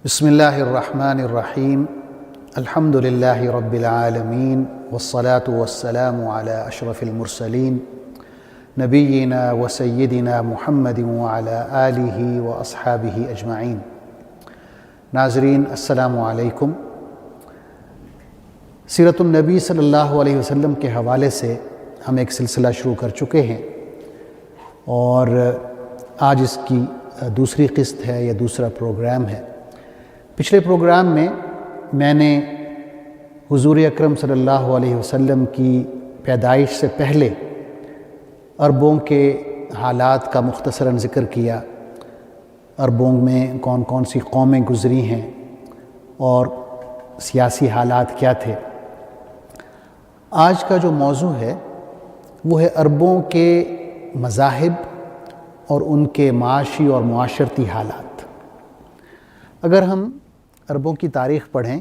بسم اللہ الرحمن الرحیم الحمد للہ رب العالمین والصلاة والسلام علی اشرف المرسلین نبینا و سیدنا محمد وعلی آلہ و اصحابہ اجمعین۔ ناظرین السلام علیکم۔ سیرت النبی صلی اللہ علیہ وسلم کے حوالے سے ہم ایک سلسلہ شروع کر چکے ہیں اور آج اس کی دوسری قسط ہے یا دوسرا پروگرام ہے۔ پچھلے پروگرام میں میں نے حضور اکرم صلی اللہ علیہ وسلم کی پیدائش سے پہلے عربوں کے حالات کا مختصراً ذکر کیا۔ عربوں میں کون کون سی قومیں گزری ہیں اور سیاسی حالات کیا تھے۔ آج کا جو موضوع ہے وہ ہے عربوں کے مذاہب اور ان کے معاشی اور معاشرتی حالات۔ اگر ہم عربوں کی تاریخ پڑھیں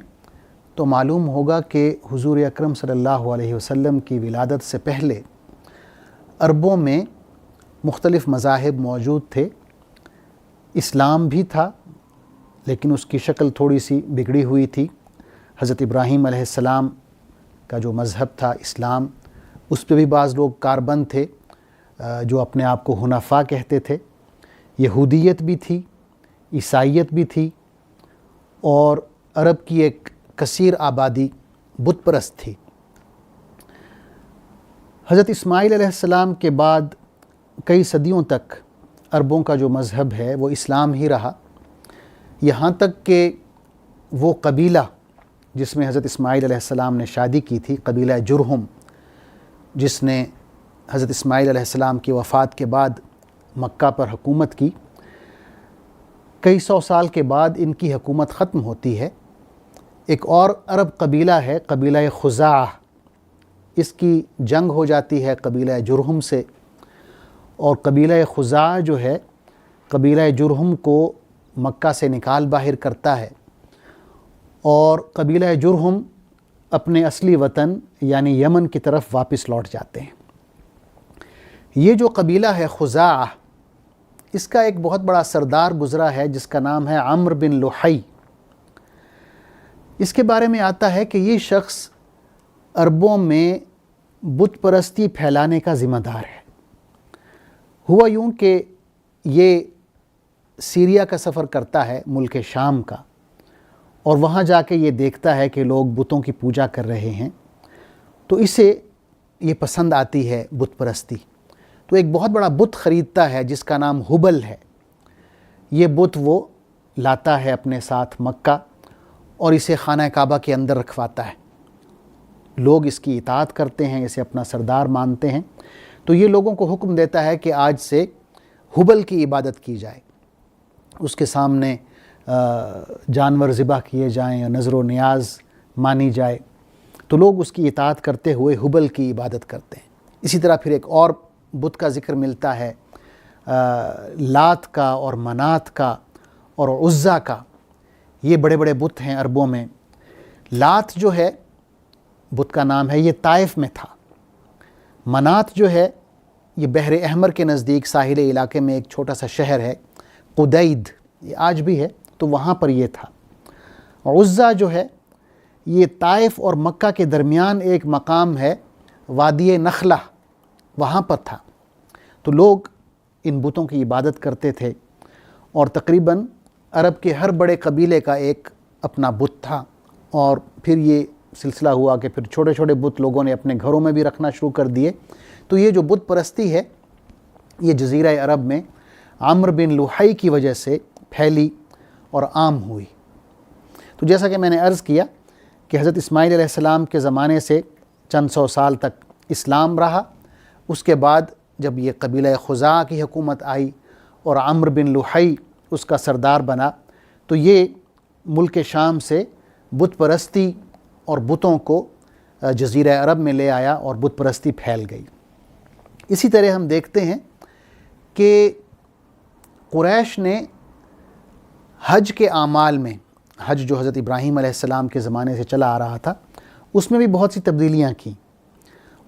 تو معلوم ہوگا کہ حضور اکرم صلی اللہ علیہ وسلم کی ولادت سے پہلے عربوں میں مختلف مذاہب موجود تھے۔ اسلام بھی تھا لیکن اس کی شکل تھوڑی سی بگڑی ہوئی تھی۔ حضرت ابراہیم علیہ السلام کا جو مذہب تھا اسلام، اس پہ بھی بعض لوگ کاربند تھے جو اپنے آپ کو حنفاء کہتے تھے۔ یہودیت بھی تھی، عیسائیت بھی تھی اور عرب کی ایک کثیر آبادی بت پرست تھی۔ حضرت اسماعیل علیہ السلام کے بعد کئی صدیوں تک عربوں کا جو مذہب ہے وہ اسلام ہی رہا، یہاں تک کہ وہ قبیلہ جس میں حضرت اسماعیل علیہ السلام نے شادی کی تھی، قبیلہ جرہم، جس نے حضرت اسماعیل علیہ السلام کی وفات کے بعد مکہ پر حکومت کی، کئی سو سال کے بعد ان کی حکومت ختم ہوتی ہے۔ ایک اور عرب قبیلہ ہے، قبیلہ خزاعہ، اس کی جنگ ہو جاتی ہے قبیلہ جرہم سے، اور قبیلہ خزاعہ جو ہے قبیلہ جرہم کو مکہ سے نکال باہر کرتا ہے اور قبیلہ جرہم اپنے اصلی وطن یعنی یمن کی طرف واپس لوٹ جاتے ہیں۔ یہ جو قبیلہ ہے خزاعہ، اس کا ایک بہت بڑا سردار گزرا ہے جس کا نام ہے عمرو بن لحی۔ اس کے بارے میں آتا ہے کہ یہ شخص عربوں میں بت پرستی پھیلانے کا ذمہ دار ہے۔ ہوا یوں کہ یہ سیریا کا سفر کرتا ہے، ملک شام کا، اور وہاں جا کے یہ دیکھتا ہے کہ لوگ بتوں کی پوجا کر رہے ہیں، تو اسے یہ پسند آتی ہے بت پرستی۔ تو ایک بہت بڑا بت خریدتا ہے جس کا نام ہبل ہے۔ یہ بت وہ لاتا ہے اپنے ساتھ مکہ اور اسے خانہ کعبہ کے اندر رکھواتا ہے۔ لوگ اس کی اطاعت کرتے ہیں، اسے اپنا سردار مانتے ہیں۔ تو یہ لوگوں کو حکم دیتا ہے کہ آج سے ہبل کی عبادت کی جائے، اس کے سامنے جانور ذبح کیے جائیں یا نظر و نیاز مانی جائے۔ تو لوگ اس کی اطاعت کرتے ہوئے ہبل کی عبادت کرتے ہیں۔ اسی طرح پھر ایک اور بت کا ذکر ملتا ہے، لات کا اور منات کا اور عزا کا۔ یہ بڑے بڑے بت ہیں عربوں میں۔ لات جو ہے بت کا نام ہے، یہ طائف میں تھا۔ منات جو ہے یہ بحر احمر کے نزدیک ساحلی علاقے میں ایک چھوٹا سا شہر ہے قدید، یہ آج بھی ہے، تو وہاں پر یہ تھا۔ عزا جو ہے یہ طائف اور مکہ کے درمیان ایک مقام ہے، وادی نخلہ، وہاں پر تھا۔ تو لوگ ان بتوں کی عبادت کرتے تھے اور تقریباً عرب کے ہر بڑے قبیلے کا ایک اپنا بت تھا، اور پھر یہ سلسلہ ہوا کہ پھر چھوٹے چھوٹے بت لوگوں نے اپنے گھروں میں بھی رکھنا شروع کر دیے۔ تو یہ جو بت پرستی ہے یہ جزیرہ عرب میں عمرو بن لحی کی وجہ سے پھیلی اور عام ہوئی۔ تو جیسا کہ میں نے عرض کیا کہ حضرت اسماعیل علیہ السلام کے زمانے سے چند سو سال تک اسلام رہا۔ اس کے بعد جب یہ قبیلہ خزاعہ کی حکومت آئی اور عمرو بن لحی اس کا سردار بنا، تو یہ ملک شام سے بت پرستی اور بتوں کو جزیرہ عرب میں لے آیا اور بت پرستی پھیل گئی۔ اسی طرح ہم دیکھتے ہیں کہ قریش نے حج کے اعمال میں، حج جو حضرت ابراہیم علیہ السلام کے زمانے سے چلا آ رہا تھا، اس میں بھی بہت سی تبدیلیاں کیں،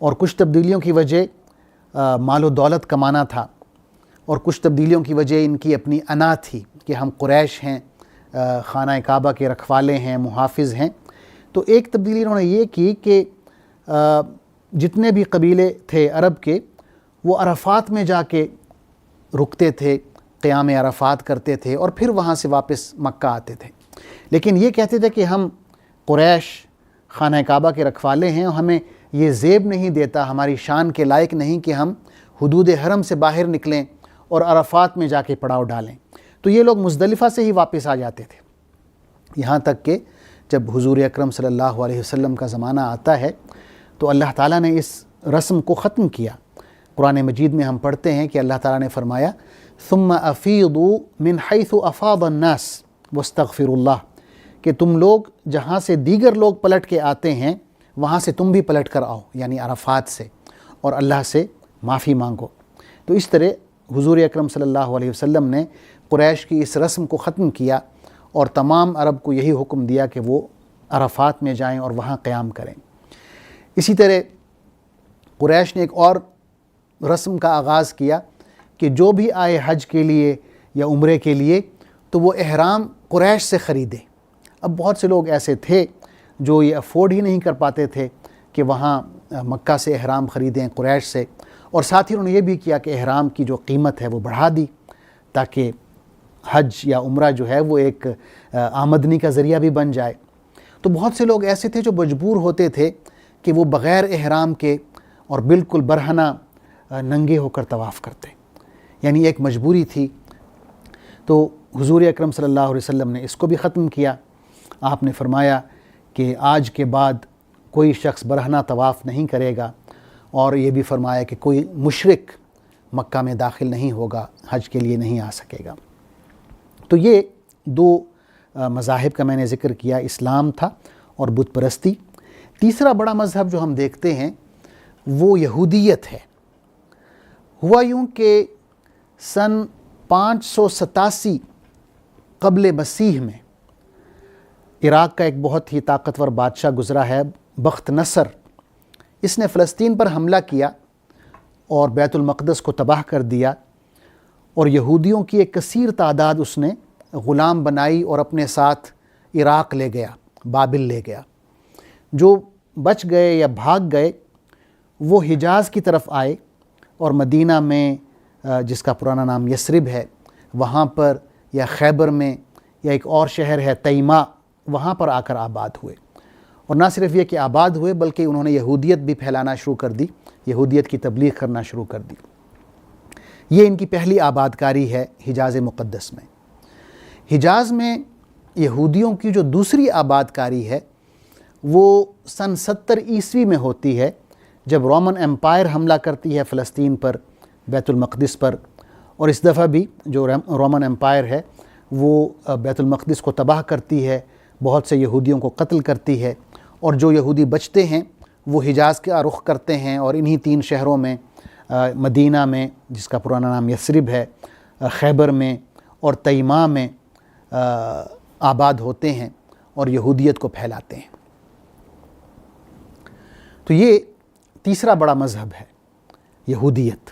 اور کچھ تبدیلیوں کی وجہ مال و دولت کمانا تھا، اور کچھ تبدیلیوں کی وجہ ان کی اپنی انا تھی کہ ہم قریش ہیں، خانہ کعبہ کے رکھوالے ہیں، محافظ ہیں۔ تو ایک تبدیلی انہوں نے یہ کی کہ جتنے بھی قبیلے تھے عرب کے، وہ عرفات میں جا کے رکتے تھے، قیام عرفات کرتے تھے اور پھر وہاں سے واپس مکہ آتے تھے۔ لیکن یہ کہتے تھے کہ ہم قریش خانہ کعبہ کے رکھوالے ہیں اور ہمیں یہ زیب نہیں دیتا، ہماری شان کے لائق نہیں کہ ہم حدود حرم سے باہر نکلیں اور عرفات میں جا کے پڑاؤ ڈالیں۔ تو یہ لوگ مزدلفہ سے ہی واپس آ جاتے تھے، یہاں تک کہ جب حضور اکرم صلی اللہ علیہ وسلم کا زمانہ آتا ہے تو اللہ تعالیٰ نے اس رسم کو ختم کیا۔ قرآن مجید میں ہم پڑھتے ہیں کہ اللہ تعالیٰ نے فرمایا ثم افیضوا من حیث افاض الناس واستغفروا اللہ، کہ تم لوگ جہاں سے دیگر لوگ پلٹ کے آتے ہیں وہاں سے تم بھی پلٹ کر آؤ، یعنی عرفات سے، اور اللہ سے معافی مانگو۔ تو اس طرح حضور اکرم صلی اللہ علیہ وسلم نے قریش کی اس رسم کو ختم کیا اور تمام عرب کو یہی حکم دیا کہ وہ عرفات میں جائیں اور وہاں قیام کریں۔ اسی طرح قریش نے ایک اور رسم کا آغاز کیا کہ جو بھی آئے حج کے لیے یا عمرے کے لیے تو وہ احرام قریش سے خریدے۔ اب بہت سے لوگ ایسے تھے جو یہ افورڈ ہی نہیں کر پاتے تھے کہ وہاں مکہ سے احرام خریدیں قریش سے، اور ساتھ ہی انہوں نے یہ بھی کیا کہ احرام کی جو قیمت ہے وہ بڑھا دی تاکہ حج یا عمرہ جو ہے وہ ایک آمدنی کا ذریعہ بھی بن جائے۔ تو بہت سے لوگ ایسے تھے جو مجبور ہوتے تھے کہ وہ بغیر احرام کے اور بالکل برہنہ ننگے ہو کر طواف کرتے، یعنی ایک مجبوری تھی۔ تو حضور اکرم صلی اللہ علیہ وسلم نے اس کو بھی ختم کیا۔ آپ نے فرمایا کہ آج کے بعد کوئی شخص برہنہ طواف نہیں کرے گا، اور یہ بھی فرمایا کہ کوئی مشرک مکہ میں داخل نہیں ہوگا، حج کے لیے نہیں آ سکے گا۔ تو یہ دو مذاہب کا میں نے ذکر کیا، اسلام تھا اور بت پرستی۔ تیسرا بڑا مذہب جو ہم دیکھتے ہیں وہ یہودیت ہے۔ ہوا یوں کہ سن 587 قبل مسیح میں عراق کا ایک بہت ہی طاقتور بادشاہ گزرا ہے، بخت نصر۔ اس نے فلسطین پر حملہ کیا اور بیت المقدس کو تباہ کر دیا، اور یہودیوں کی ایک کثیر تعداد اس نے غلام بنائی اور اپنے ساتھ عراق لے گیا، بابل لے گیا۔ جو بچ گئے یا بھاگ گئے وہ حجاز کی طرف آئے اور مدینہ میں، جس کا پرانا نام یثرب ہے، وہاں پر، یا خیبر میں، یا ایک اور شہر ہے تیمہ، وہاں پر آ کر آباد ہوئے۔ اور نہ صرف یہ کہ آباد ہوئے بلکہ انہوں نے یہودیت بھی پھیلانا شروع کر دی، یہودیت کی تبلیغ کرنا شروع کر دی۔ یہ ان کی پہلی آباد کاری ہے حجاز مقدس میں۔ حجاز میں یہودیوں کی جو دوسری آباد کاری ہے وہ سن 70 عیسوی میں ہوتی ہے، جب رومن امپائر حملہ کرتی ہے فلسطین پر، بیت المقدس پر، اور اس دفعہ بھی جو رومن امپائر ہے وہ بیت المقدس کو تباہ کرتی ہے، بہت سے یہودیوں کو قتل کرتی ہے، اور جو یہودی بچتے ہیں وہ حجاز کا رخ کرتے ہیں اور انہی 3 شہروں میں، مدینہ میں جس کا پرانا نام یثرب ہے، خیبر میں اور تیمہ میں آباد ہوتے ہیں اور یہودیت کو پھیلاتے ہیں۔ تو یہ تیسرا بڑا مذہب ہے، یہودیت۔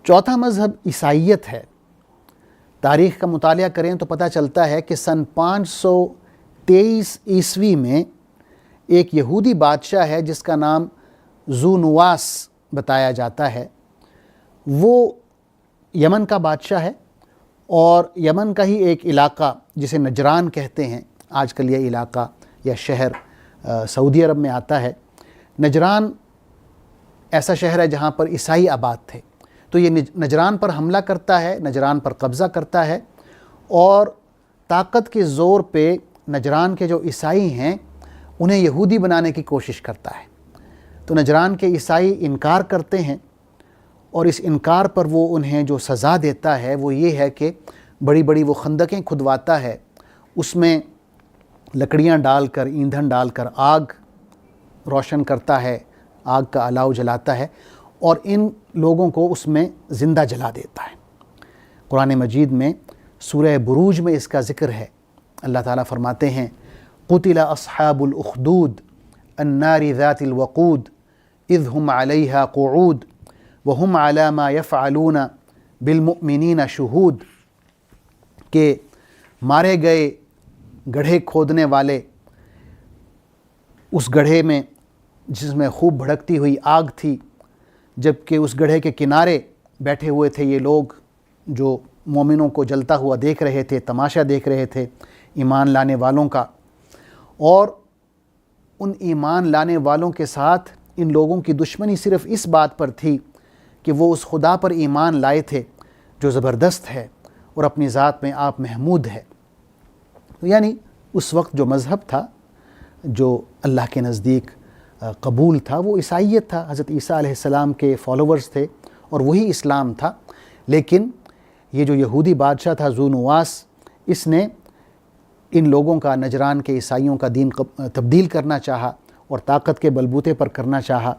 چوتھا مذہب عیسائیت ہے۔ تاریخ کا مطالعہ کریں تو پتہ چلتا ہے کہ سن 523 عیسوی میں ایک یہودی بادشاہ ہے جس کا نام ذو نواس بتایا جاتا ہے۔ وہ یمن کا بادشاہ ہے، اور یمن کا ہی ایک علاقہ جسے نجران کہتے ہیں، آج کل یہ علاقہ یا شہر سعودی عرب میں آتا ہے۔ نجران ایسا شہر ہے جہاں پر عیسائی آباد تھے۔ تو یہ نجران پر حملہ کرتا ہے، نجران پر قبضہ کرتا ہے، اور طاقت کے زور پہ نجران کے جو عیسائی ہیں انہیں یہودی بنانے کی کوشش کرتا ہے۔ تو نجران کے عیسائی انکار کرتے ہیں، اور اس انکار پر وہ انہیں جو سزا دیتا ہے وہ یہ ہے کہ بڑی بڑی وہ خندقیں کھدواتا ہے، اس میں لکڑیاں ڈال کر، ایندھن ڈال کر آگ روشن کرتا ہے، آگ کا الاؤ جلاتا ہے، اور ان لوگوں کو اس میں زندہ جلا دیتا ہے۔ قرآن مجید میں سورہ بروج میں اس کا ذکر ہے۔ اللہ تعالیٰ فرماتے ہیں قتل اصحاب الاخدود النار ذات الوقود اذ هم علیہا قعود وهم على ما يفعلون بالمؤمنین شہود، کہ مارے گئے گڑھے کھودنے والے اس گڑھے میں جس میں خوب بھڑکتی ہوئی آگ تھی، جبکہ اس گڑھے کے کنارے بیٹھے ہوئے تھے یہ لوگ جو مومنوں کو جلتا ہوا دیکھ رہے تھے، تماشا دیکھ رہے تھے ایمان لانے والوں کا، اور ان ایمان لانے والوں کے ساتھ ان لوگوں کی دشمنی صرف اس بات پر تھی کہ وہ اس خدا پر ایمان لائے تھے جو زبردست ہے اور اپنی ذات میں آپ محمود ہے۔ یعنی اس وقت جو مذہب تھا جو اللہ کے نزدیک قبول تھا وہ عیسائیت تھا، حضرت عیسیٰ علیہ السلام کے فالوورز تھے اور وہی اسلام تھا۔ لیکن یہ جو یہودی بادشاہ تھا ذو نواس، اس نے ان لوگوں کا، نجران کے عیسائیوں کا دین تبدیل کرنا چاہا اور طاقت کے بلبوتے پر کرنا چاہا،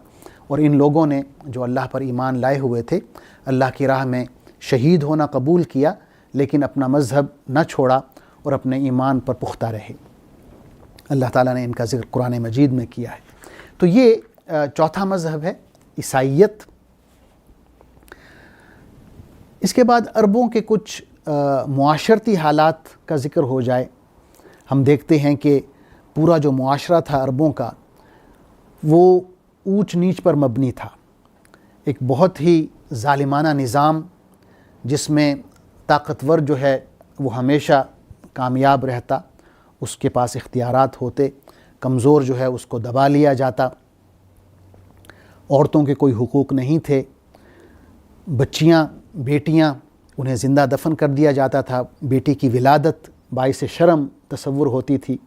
اور ان لوگوں نے جو اللہ پر ایمان لائے ہوئے تھے اللہ کی راہ میں شہید ہونا قبول کیا، لیکن اپنا مذہب نہ چھوڑا اور اپنے ایمان پر پختہ رہے۔ اللہ تعالیٰ نے ان کا ذکر قرآن مجید میں کیا ہے۔ تو یہ چوتھا مذہب ہے عیسائیت۔ اس کے بعد عربوں کے کچھ معاشرتی حالات کا ذکر ہو جائے۔ ہم دیکھتے ہیں کہ پورا جو معاشرہ تھا عربوں کا وہ اونچ نیچ پر مبنی تھا، ایک بہت ہی ظالمانہ نظام جس میں طاقتور جو ہے وہ ہمیشہ کامیاب رہتا، اس کے پاس اختیارات ہوتے، کمزور جو ہے اس کو دبا لیا جاتا، عورتوں کے کوئی حقوق نہیں تھے، بچیاں، بیٹیاں انہیں زندہ دفن کر دیا جاتا تھا، بیٹی کی ولادت باعث شرم تصور ہوتی تھی۔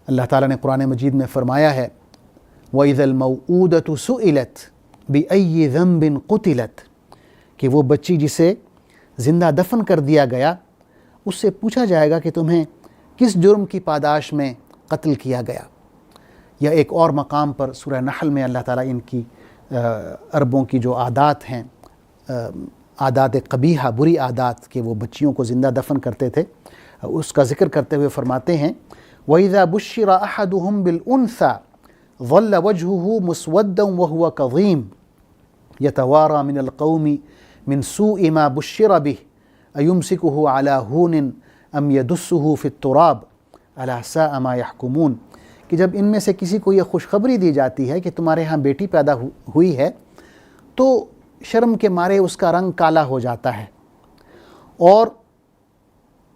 اللہ تعالیٰ نے قرآن مجید میں فرمایا ہے وَإِذَا الْمَوْءُودَةُ سُئِلَتْ بِأَيِّ ذَنْبٍ قُتِلَتْ، کہ وہ بچی جسے زندہ دفن کر دیا گیا اس سے پوچھا جائے گا کہ تمہیں کس جرم کی پاداش میں قتل کیا گیا۔ یا ایک اور مقام پر سورہ نحل میں اللہ تعالیٰ ان کی عربوں کی جو عادات ہیں، عادات قبیحہ، بری عادات کہ وہ بچیوں کو زندہ دفن کرتے تھے، اس کا ذکر کرتے ہوئے فرماتے ہیں وَإِذَا بُشِّرَ أَحَدُهُمْ بِالْأُنْثَى ظَلَّ وَجْهُهُ مُسْوَدًّا وَهُوَ كَظِيمٌ يَتَوَارَى مِنَ الْقَوْمِ مِنْ سُوءِ مَا بُشِّرَ بِهِ أَيُمْسِكُهُ عَلَى هُونٍ أَمْ يَدُسُّهُ فِي التُّرَابِ أَلَا سَاءَ مَا يَحْكُمُونَ، کہ جب ان میں سے کسی کو یہ خوشخبری دی جاتی ہے کہ تمہارے ہاں بیٹی پیدا ہوئی ہے تو شرم کے مارے اس کا رنگ کالا ہو جاتا ہے اور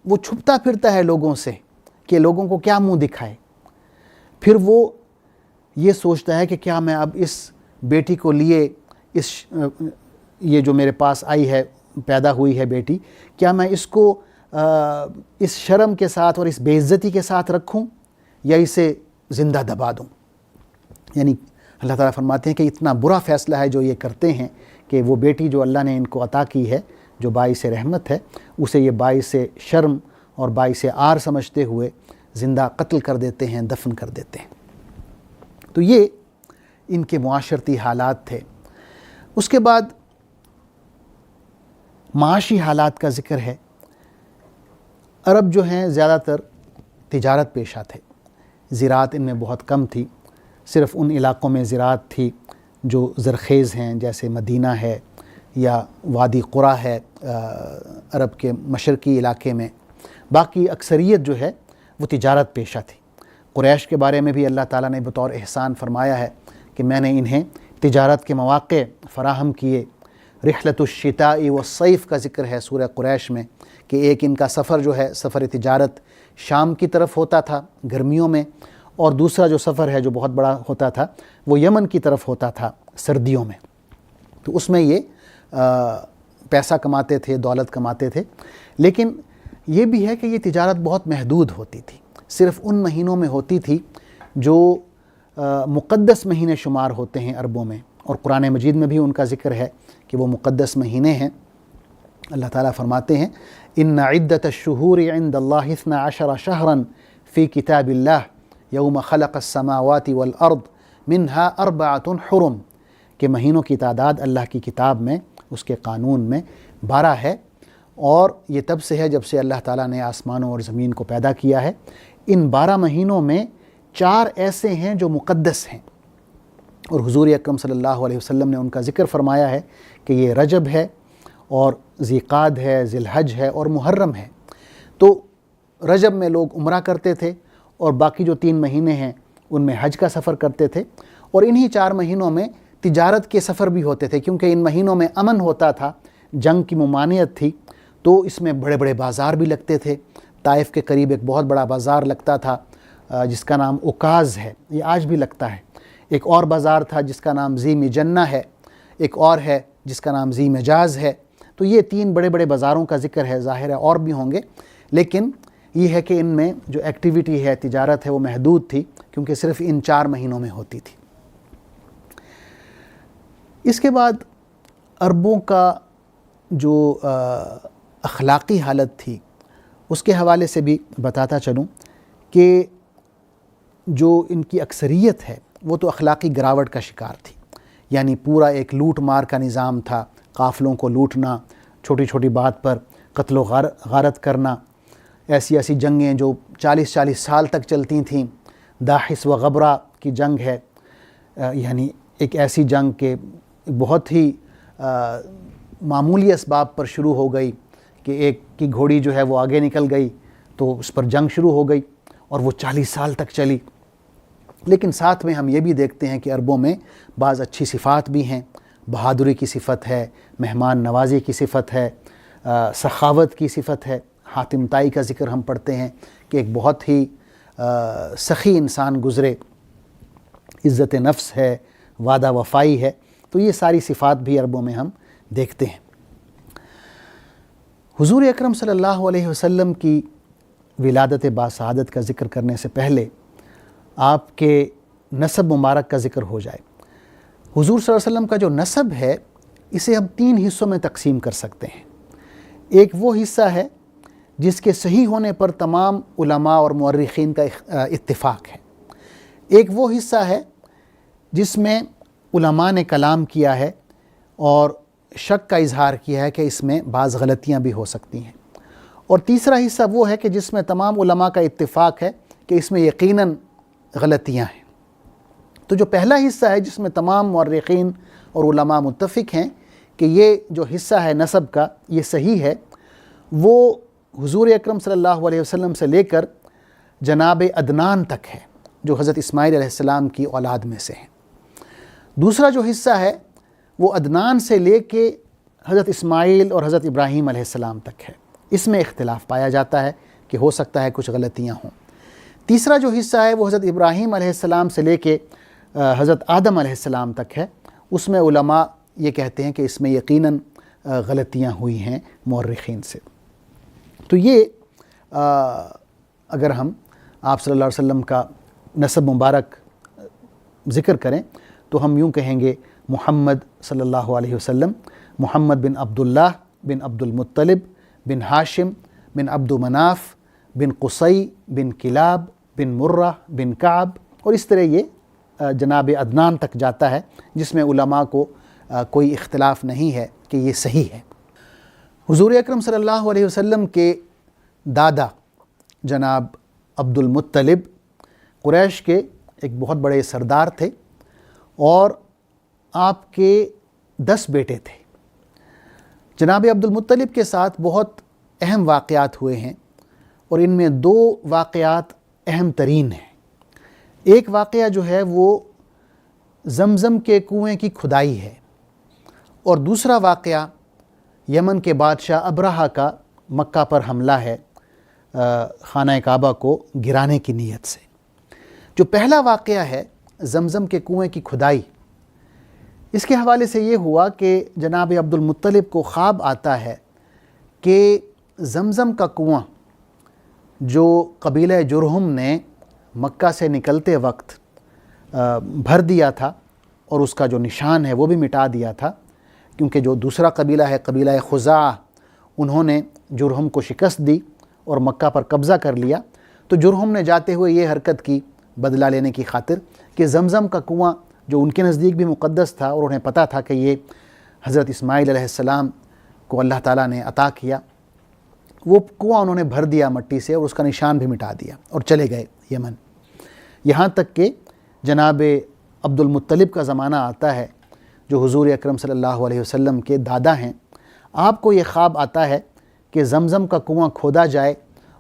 وہ چھپتا پھرتا ہے لوگوں سے کہ لوگوں کو کیا منہ دکھائے۔ پھر وہ یہ سوچتا ہے کہ کیا میں اب اس بیٹی کو لیے یہ جو میرے پاس آئی ہے، پیدا ہوئی ہے بیٹی، کیا میں اس کو اس شرم کے ساتھ اور اس بے عزتی کے ساتھ رکھوں یا اسے زندہ دبا دوں۔ یعنی اللہ تعالیٰ فرماتے ہیں کہ اتنا برا فیصلہ ہے جو یہ کرتے ہیں کہ وہ بیٹی جو اللہ نے ان کو عطا کی ہے جو باعث رحمت ہے اسے یہ باعث شرم اور باعث عار سمجھتے ہوئے زندہ قتل کر دیتے ہیں، دفن کر دیتے ہیں۔ تو یہ ان کے معاشرتی حالات تھے۔ اس کے بعد معاشی حالات کا ذکر ہے۔ عرب جو ہیں زیادہ تر تجارت پیشہ تھے، زراعت ان میں بہت کم تھی، صرف ان علاقوں میں زراعت تھی جو زرخیز ہیں، جیسے مدینہ ہے یا وادی قرا ہے عرب کے مشرقی علاقے میں۔ باقی اکثریت جو ہے وہ تجارت پیشہ تھی۔ قریش کے بارے میں بھی اللہ تعالیٰ نے بطور احسان فرمایا ہے کہ میں نے انہیں تجارت کے مواقع فراہم کیے۔ رحلۃ الشتاء والصیف کا ذکر ہے سورہ قریش میں کہ ایک ان کا سفر جو ہے سفر تجارت شام کی طرف ہوتا تھا گرمیوں میں، اور دوسرا جو سفر ہے جو بہت بڑا ہوتا تھا وہ یمن کی طرف ہوتا تھا سردیوں میں۔ تو اس میں یہ پیسہ کماتے تھے، دولت کماتے تھے۔ لیکن یہ بھی ہے کہ یہ تجارت بہت محدود ہوتی تھی، صرف ان مہینوں میں ہوتی تھی جو مقدس مہینے شمار ہوتے ہیں عربوں میں، اور قرآن مجید میں بھی ان کا ذکر ہے کہ وہ مقدس مہینے ہیں۔ اللہ تعالیٰ فرماتے ہیں ان عدت الشہور عند اللہ 12 شہرا فی کتاب اللہ یوم خلق السماوات والارض منها 4 حرم، کہ مہینوں کی تعداد اللہ کی کتاب میں، اس کے قانون میں 12 ہے، اور یہ تب سے ہے جب سے اللہ تعالیٰ نے آسمانوں اور زمین کو پیدا کیا ہے۔ ان 12 مہینوں میں 4 ایسے ہیں جو مقدس ہیں، اور حضور اکرم صلی اللہ علیہ وسلم نے ان کا ذکر فرمایا ہے کہ یہ رجب ہے اور ذی قعد ہے، ذی الحج ہے اور محرم ہے۔ تو رجب میں لوگ عمرہ کرتے تھے اور باقی جو 3 مہینے ہیں ان میں حج کا سفر کرتے تھے، اور انہی 4 مہینوں میں تجارت کے سفر بھی ہوتے تھے، کیونکہ ان مہینوں میں امن ہوتا تھا، جنگ کی ممانعت تھی، تو اس میں بڑے بڑے بازار بھی لگتے تھے۔ طائف کے قریب ایک بہت بڑا بازار لگتا تھا جس کا نام عکاظ ہے، یہ آج بھی لگتا ہے۔ ایک اور بازار تھا جس کا نام ذی مجنہ ہے، ایک اور ہے جس کا نام ذی مجاز ہے۔ تو یہ 3 بڑے بڑے بازاروں کا ذکر ہے، ظاہر ہے اور بھی ہوں گے، لیکن یہ ہے کہ ان میں جو ایکٹیویٹی ہے، تجارت ہے، وہ محدود تھی، کیونکہ صرف ان 4 مہینوں میں ہوتی تھی۔ اس کے بعد عربوں کا جو اخلاقی حالت تھی اس کے حوالے سے بھی بتاتا چلوں کہ جو ان کی اکثریت ہے وہ تو اخلاقی گراوٹ کا شکار تھی، یعنی پورا ایک لوٹ مار کا نظام تھا، قافلوں کو لوٹنا، چھوٹی چھوٹی بات پر قتل و غارت کرنا، ایسی جنگیں جو 40 سال تک چلتی تھیں۔ داحس و غبرہ کی جنگ ہے، یعنی ایک ایسی جنگ کہ بہت ہی معمولی اسباب پر شروع ہو گئی کہ ایک کی گھوڑی جو ہے وہ آگے نکل گئی تو اس پر جنگ شروع ہو گئی، اور وہ 40 سال تک چلی۔ لیکن ساتھ میں ہم یہ بھی دیکھتے ہیں کہ عربوں میں بعض اچھی صفات بھی ہیں، بہادری کی صفت ہے، مہمان نوازی کی صفت ہے، سخاوت کی صفت ہے۔ حاتم طائی کا ذکر ہم پڑھتے ہیں کہ ایک بہت ہی سخی انسان گزرے، عزت نفس ہے، وعدہ وفائی ہے، تو یہ ساری صفات بھی عربوں میں ہم دیکھتے ہیں۔ حضور اکرم صلی اللہ علیہ وسلم کی ولادت باسعادت کا ذکر کرنے سے پہلے آپ کے نسب مبارک کا ذکر ہو جائے۔ حضور صلی اللہ علیہ وسلم کا جو نسب ہے اسے ہم 3 حصوں میں تقسیم کر سکتے ہیں۔ ایک وہ حصہ ہے جس کے صحیح ہونے پر تمام علماء اور مورخین کا اتفاق ہے۔ ایک وہ حصہ ہے جس میں علماء نے کلام کیا ہے اور شک کا اظہار کیا ہے کہ اس میں بعض غلطیاں بھی ہو سکتی ہیں۔ اور تیسرا حصہ وہ ہے کہ جس میں تمام علماء کا اتفاق ہے کہ اس میں یقیناً غلطیاں ہیں۔ تو جو پہلا حصہ ہے جس میں تمام مورخین اور علماء متفق ہیں کہ یہ جو حصہ ہے نسب کا یہ صحیح ہے، وہ حضور اکرم صلی اللہ علیہ وسلم سے لے کر جناب عدنان تک ہے، جو حضرت اسماعیل علیہ السلام کی اولاد میں سے ہیں۔ دوسرا جو حصہ ہے وہ عدنان سے لے کے حضرت اسماعیل اور حضرت ابراہیم علیہ السلام تک ہے، اس میں اختلاف پایا جاتا ہے کہ ہو سکتا ہے کچھ غلطیاں ہوں۔ تیسرا جو حصہ ہے وہ حضرت ابراہیم علیہ السلام سے لے کے حضرت آدم علیہ السلام تک ہے، اس میں علماء یہ کہتے ہیں کہ اس میں یقیناً غلطیاں ہوئی ہیں مورخین سے۔ تو یہ اگر ہم آپ صلی اللہ علیہ وسلم کا نسب مبارک ذکر کریں تو ہم یوں کہیں گے محمد صلی اللہ علیہ وسلم، محمد بن عبداللہ بن عبد المطلب بن ہاشم بن عبد مناف بن قصی بن کلاب بن مرہ بن کعب، اور اس طرح یہ جناب عدنان تک جاتا ہے، جس میں علماء کو کوئی اختلاف نہیں ہے کہ یہ صحیح ہے۔ حضور اکرم صلی اللہ علیہ وسلم کے دادا جناب عبد المطلب قریش کے ایک بہت بڑے سردار تھے، اور آپ کے 10 بیٹے تھے۔ جناب عبد المطلب کے ساتھ بہت اہم واقعات ہوئے ہیں، اور ان میں 2 واقعات اہم ترین ہیں۔ ایک واقعہ جو ہے وہ زمزم کے کنویں کی کھدائی ہے، اور دوسرا واقعہ یمن کے بادشاہ ابرہہ کا مکہ پر حملہ ہے خانہ کعبہ کو گرانے کی نیت سے۔ جو پہلا واقعہ ہے زمزم کے کنویں کی کھدائی، اس کے حوالے سے یہ ہوا کہ جناب عبد المطلب کو خواب آتا ہے کہ زمزم کا کنواں جو قبیلہ جرہم نے مکہ سے نکلتے وقت بھر دیا تھا، اور اس کا جو نشان ہے وہ بھی مٹا دیا تھا، کیونکہ جو دوسرا قبیلہ ہے قبیلہ خزاعہ، انہوں نے جرہم کو شکست دی اور مکہ پر قبضہ کر لیا، تو جرہم نے جاتے ہوئے یہ حرکت کی بدلہ لینے کی خاطر کہ زمزم کا کنواں جو ان کے نزدیک بھی مقدس تھا، اور انہیں پتہ تھا کہ یہ حضرت اسماعیل علیہ السلام کو اللہ تعالیٰ نے عطا کیا، وہ کنواں انہوں نے بھر دیا مٹی سے اور اس کا نشان بھی مٹا دیا اور چلے گئے یمن۔ یہاں تک کہ جناب عبد المطلب کا زمانہ آتا ہے جو حضور اکرم صلی اللہ علیہ وسلم کے دادا ہیں، آپ کو یہ خواب آتا ہے کہ زمزم کا کنواں کھودا جائے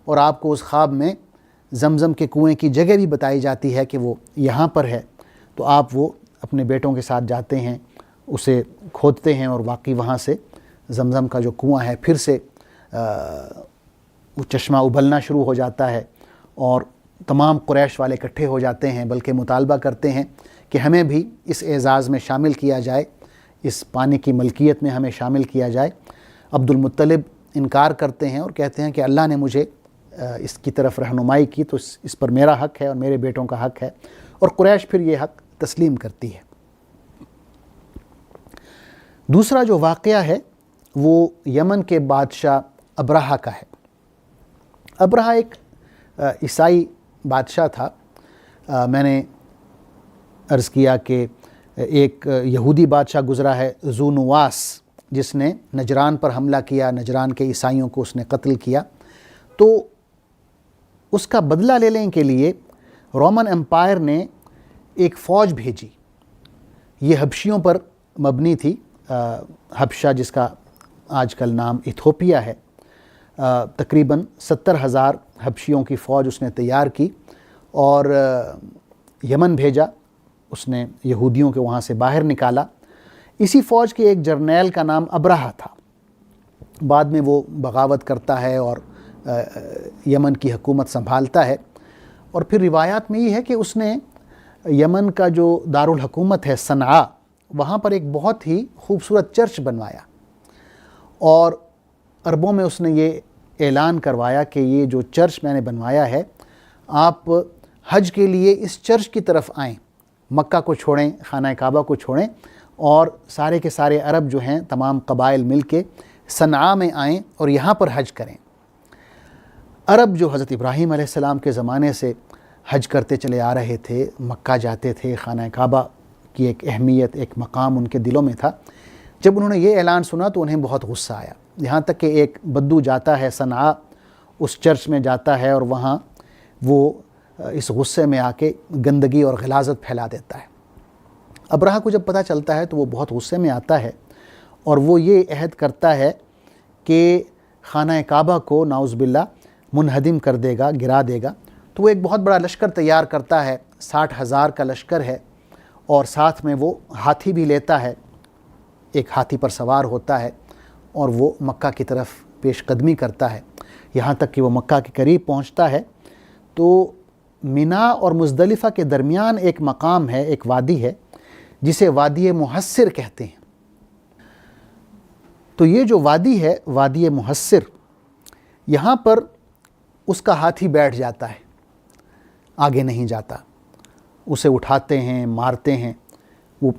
اور آپ کو اس خواب میں زمزم کے کنویں کی جگہ بھی بتائی جاتی ہے کہ وہ یہاں پر ہے، تو آپ وہ اپنے بیٹوں کے ساتھ جاتے ہیں، اسے کھودتے ہیں اور واقعی وہاں سے زمزم کا جو کنواں ہے پھر سے وہ چشمہ ابلنا شروع ہو جاتا ہے، اور تمام قریش والے اکٹھے ہو جاتے ہیں، بلکہ مطالبہ کرتے ہیں کہ ہمیں بھی اس اعزاز میں شامل کیا جائے، اس پانی کی ملکیت میں ہمیں شامل کیا جائے۔ عبد المطلب انکار کرتے ہیں اور کہتے ہیں کہ اللہ نے مجھے اس کی طرف رہنمائی کی تو اس پر میرا حق ہے اور میرے بیٹوں کا حق ہے، اور قریش پھر یہ حق تسلیم کرتی ہے۔ دوسرا جو واقعہ ہے وہ یمن کے بادشاہ ابرہہ کا ہے۔ ابرہہ ایک عیسائی بادشاہ تھا۔ میں نے عرض کیا کہ ایک یہودی بادشاہ گزرا ہے ذو نواس، جس نے نجران پر حملہ کیا، نجران کے عیسائیوں کو اس نے قتل کیا۔ تو اس کا بدلہ لینے کے لیے رومن امپائر نے ایک فوج بھیجی۔ یہ حبشیوں پر مبنی تھی، حبشہ جس کا آج کل نام ایتھوپیا ہے۔ تقریباً 70,000 حبشیوں کی فوج اس نے تیار کی اور یمن بھیجا۔ اس نے یہودیوں کے وہاں سے باہر نکالا۔ اسی فوج کے ایک جرنیل کا نام ابرہہ تھا۔ بعد میں وہ بغاوت کرتا ہے اور یمن کی حکومت سنبھالتا ہے، اور پھر روایات میں یہ ہے کہ اس نے یمن کا جو دارالحکومت ہے صنعاء، وہاں پر ایک بہت ہی خوبصورت چرچ بنوایا، اور عربوں میں اس نے یہ اعلان کروایا کہ یہ جو چرچ میں نے بنوایا ہے، آپ حج کے لیے اس چرچ کی طرف آئیں، مکہ کو چھوڑیں، خانہ کعبہ کو چھوڑیں، اور سارے کے سارے عرب جو ہیں تمام قبائل مل کے صنعاء میں آئیں اور یہاں پر حج کریں۔ عرب جو حضرت ابراہیم علیہ السلام کے زمانے سے حج کرتے چلے آ رہے تھے، مکہ جاتے تھے، خانہ کعبہ کی ایک اہمیت، ایک مقام ان کے دلوں میں تھا۔ جب انہوں نے یہ اعلان سنا تو انہیں بہت غصہ آیا، یہاں تک کہ ایک بدو جاتا ہے صنعاء، اس چرچ میں جاتا ہے اور وہاں وہ اس غصے میں آ کے گندگی اور غلاظت پھیلا دیتا ہے۔ ابرہہ کو جب پتہ چلتا ہے تو وہ بہت غصے میں آتا ہے، اور وہ یہ عہد کرتا ہے کہ خانہ کعبہ کو نعوذ باللہ منہدم کر دے گا، گرا دے گا۔ تو وہ ایک بہت بڑا لشکر تیار کرتا ہے، 60,000 کا لشکر ہے، اور ساتھ میں وہ ہاتھی بھی لیتا ہے، ایک ہاتھی پر سوار ہوتا ہے، اور وہ مکہ کی طرف پیش قدمی کرتا ہے۔ یہاں تک کہ وہ مکہ کے قریب پہنچتا ہے تو مینا اور مزدلفہ کے درمیان ایک مقام ہے، ایک وادی ہے جسے وادی محسر کہتے ہیں۔ تو یہ جو وادی ہے، وادی محسر، یہاں پر اس کا ہاتھی بیٹھ جاتا ہے، آگے نہیں جاتا۔ اسے اٹھاتے ہیں، مارتے ہیں، وہ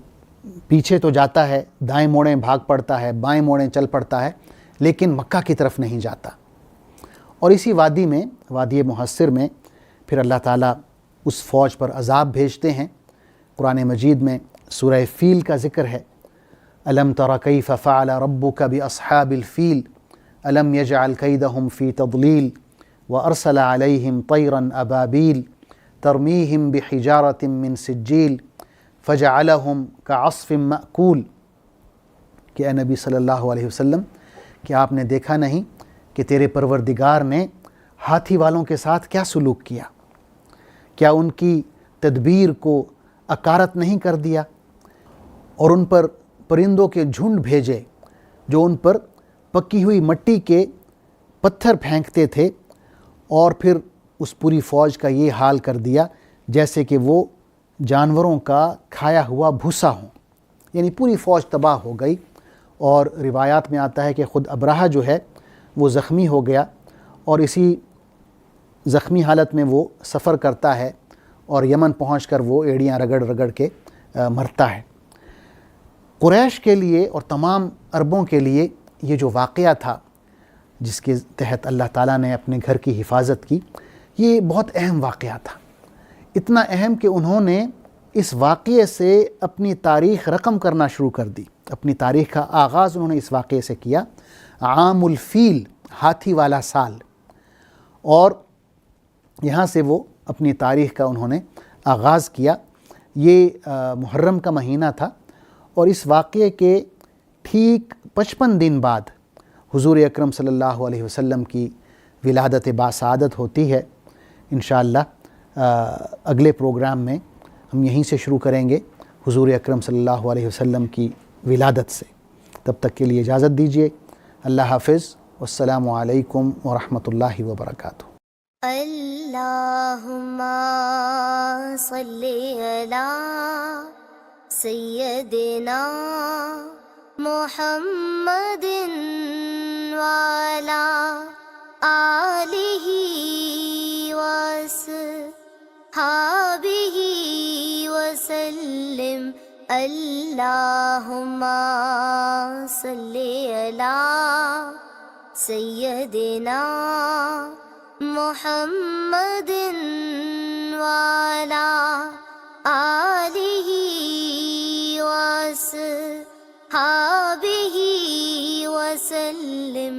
پیچھے تو جاتا ہے، دائیں موڑیں بھاگ پڑتا ہے، بائیں موڑیں چل پڑتا ہے، لیکن مکہ کی طرف نہیں جاتا۔ اور اسی وادی میں، وادی محسر میں، پھر اللہ تعالیٰ اس فوج پر عذاب بھیجتے ہیں۔ قرآن مجید میں سورہ فیل کا ذکر ہے، الم تر کیف فعل ربک باصحاب الفیل الم یجعل کیدہم فی تضلیل وارسل علیہم طیرا ابابیل ترمیہم بحجارۃ من سجیل فجعلہم کعصف مأکول۔ کہ اے نبی صلی اللہ علیہ وسلم، کہ آپ نے دیکھا نہیں کہ تیرے پروردگار نے ہاتھی والوں کے ساتھ کیا سلوک کیا؟ کیا ان کی تدبیر کو اکارت نہیں کر دیا، اور ان پر پرندوں کے جھنڈ بھیجے جو ان پر پکی ہوئی مٹی کے پتھر پھینکتے تھے، اور پھر اس پوری فوج کا یہ حال کر دیا جیسے کہ وہ جانوروں کا کھایا ہوا بھوسا ہوں، یعنی پوری فوج تباہ ہو گئی۔ اور روایات میں آتا ہے کہ خود ابرہہ جو ہے وہ زخمی ہو گیا، اور اسی زخمی حالت میں وہ سفر کرتا ہے، اور یمن پہنچ کر وہ ایڑیاں رگڑ رگڑ کے مرتا ہے۔ قریش کے لیے اور تمام عربوں کے لیے یہ جو واقعہ تھا جس کے تحت اللہ تعالیٰ نے اپنے گھر کی حفاظت کی، یہ بہت اہم واقعہ تھا، اتنا اہم کہ انہوں نے اس واقعے سے اپنی تاریخ رقم کرنا شروع کر دی۔ اپنی تاریخ کا آغاز انہوں نے اس واقعے سے کیا، عام الفیل، ہاتھی والا سال، اور یہاں سے وہ اپنی تاریخ کا انہوں نے آغاز کیا۔ یہ محرم کا مہینہ تھا، اور اس واقعے کے ٹھیک 55 دن بعد حضور اکرم صلی اللہ علیہ وسلم کی ولادت باسعادت ہوتی ہے۔ انشاءاللہ اگلے پروگرام میں ہم یہیں سے شروع کریں گے حضور اکرم صلی اللہ علیہ وسلم کی ولادت سے۔ تب تک کے لیے اجازت دیجیے۔ اللہ حافظ، والسلام علیکم ورحمۃ اللہ وبرکاتہ۔ اللہم صلی علی سیدنا محمد وعلی آلہ وصحبہ وسلم۔ اللہم صلی علی سیدنا محمد وعلی آلہ وصحبہ وسلم۔